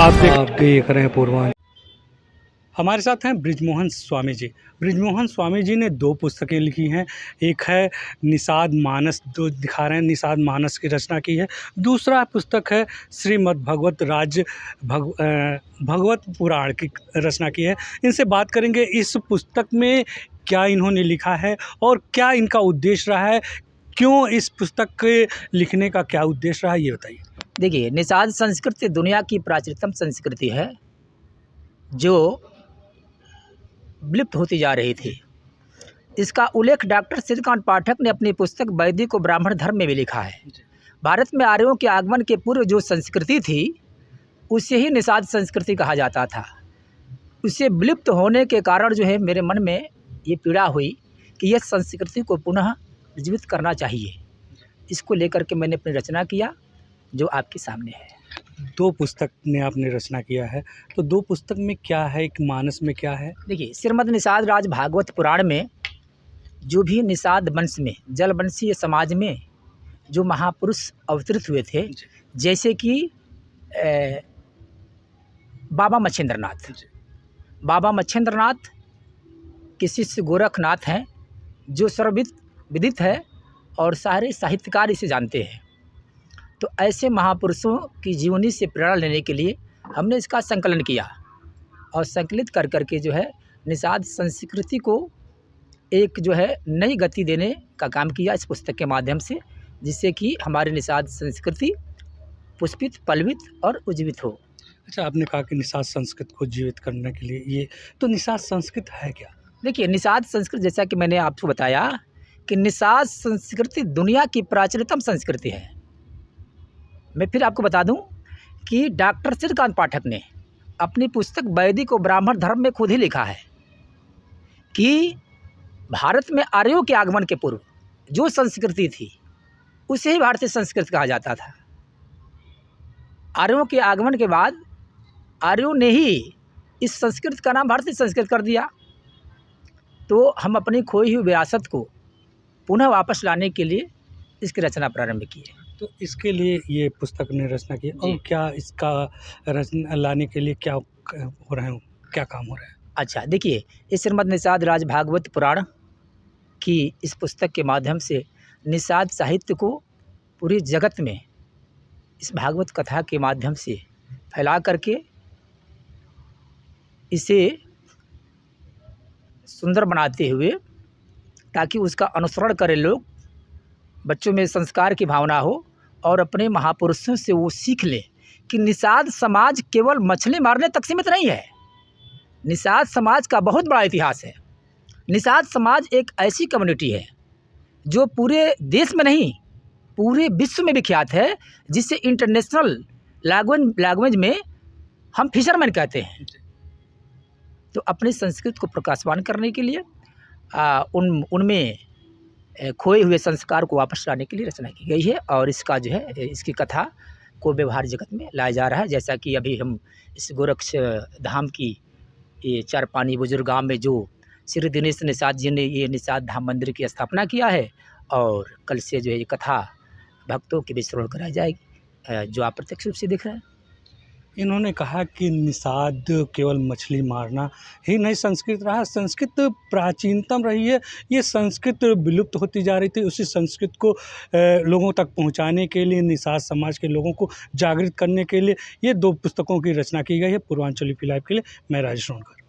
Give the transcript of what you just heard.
आप देख रहे हैं पूर्वांचल। हमारे साथ हैं बृजमोहन स्वामी जी। बृजमोहन स्वामी जी ने 2 पुस्तकें लिखी हैं। एक है निषाद मानस, जो दिखा रहे हैं, निषाद मानस की रचना की है। दूसरा पुस्तक है श्रीमद् भगवत पुराण की रचना की है। इनसे बात करेंगे इस पुस्तक में क्या इन्होंने लिखा है और क्या इनका उद्देश्य रहा है, क्यों इस पुस्तक के लिखने का क्या उद्देश्य रहा है, ये बताइए। देखिए, निषाद संस्कृति दुनिया की प्राचीनतम संस्कृति है जो विलुप्त होती जा रही थी। इसका उल्लेख डॉक्टर श्रीकांत पाठक ने अपनी पुस्तक वैदिक और ब्राह्मण धर्म में भी लिखा है। भारत में आर्यों के आगमन के पूर्व जो संस्कृति थी उसे ही निषाद संस्कृति कहा जाता था। उसे विलुप्त होने के कारण जो है मेरे मन में ये पीड़ा हुई कि यह संस्कृति को पुनः जीवित करना चाहिए। इसको लेकर के मैंने अपनी रचना किया जो आपके सामने है। 2 पुस्तक में आपने रचना किया है, तो 2 पुस्तक में क्या है, एक मानस में क्या है? देखिए, श्रीमद् निषाद राज भागवत पुराण में जो भी निषाद वंश में, जलवंशीय समाज में जो महापुरुष अवतरित हुए थे, जैसे कि बाबा मच्छिंद्रनाथ। बाबा मच्छिंद्रनाथ के शिष्य गोरखनाथ हैं, जो सर्वविदित है और सारे साहित्यकार इसे जानते हैं। तो ऐसे महापुरुषों की जीवनी से प्रेरणा लेने के लिए हमने इसका संकलन किया और संकलित कर करके जो है निषाद संस्कृति को एक जो है नई गति देने का काम किया इस पुस्तक के माध्यम से, जिससे कि हमारी निषाद संस्कृति पुष्पित, पल्लवित और उज्जीवित हो। अच्छा, आपने कहा कि निषाद संस्कृत को जीवित करने के लिए ये, तो निषाद संस्कृत है क्या? देखिए, निषाद संस्कृत जैसा कि मैंने आपको बताया कि निषाद संस्कृति दुनिया की प्राचीनतम संस्कृति है। मैं फिर आपको बता दूं कि डॉक्टर श्रीकांत पाठक ने अपनी पुस्तक वैदिक और ब्राह्मण धर्म में खुद ही लिखा है कि भारत में आर्यों के आगमन के पूर्व जो संस्कृति थी उसे ही भारतीय संस्कृति कहा जाता था। आर्यों के आगमन के बाद आर्यों ने ही इस संस्कृत का नाम भारतीय संस्कृत कर दिया। तो हम अपनी खोई हुई विरासत को पुनः वापस लाने के लिए इसकी रचना प्रारंभ की है। तो इसके लिए ये पुस्तक ने रचना की, और क्या इसका रचना लाने के लिए क्या हो रहे हैं, क्या काम हो रहा है? अच्छा, देखिए, इस श्रीमद् निषाद राज भागवत पुराण की इस पुस्तक के माध्यम से निषाद साहित्य को पूरी जगत में इस भागवत कथा के माध्यम से फैला करके इसे सुंदर बनाते हुए, ताकि उसका अनुसरण करें लोग, बच्चों में संस्कार की भावना हो और अपने महापुरुषों से वो सीख लें कि निषाद समाज केवल मछली मारने तक सीमित नहीं है। निषाद समाज का बहुत बड़ा इतिहास है। निषाद समाज एक ऐसी कम्युनिटी है जो पूरे देश में नहीं, पूरे विश्व में विख्यात है, जिसे इंटरनेशनल लैंग्वेज में हम फिशरमैन कहते हैं। तो अपनी संस्कृति को प्रकाशमान करने के लिए उनमें खोए हुए संस्कार को वापस लाने के लिए रचना की गई है और इसका जो है इसकी कथा को व्यवहार जगत में लाया जा रहा है। जैसा कि अभी हम इस गोरक्ष धाम की ये चारपानी बुजुर्ग गाँव में जो श्री दिनेश निषाद जी ने ये निषाद धाम मंदिर की स्थापना किया है, और कल से जो है ये कथा भक्तों के बीच श्रवण कराई जाएगी, जो आप प्रत्यक्ष रूप से देख रहे हैं। इन्होंने कहा कि निषाद केवल मछली मारना ही नहीं संस्कृत रहा, संस्कृत प्राचीनतम रही है। ये संस्कृत विलुप्त होती जा रही थी, उसी संस्कृत को लोगों तक पहुंचाने के लिए, निषाद समाज के लोगों को जागृत करने के लिए ये 2 पुस्तकों की रचना की गई है। पूर्वांचल यूपी लाइव के लिए मैं राजेश रोनकर।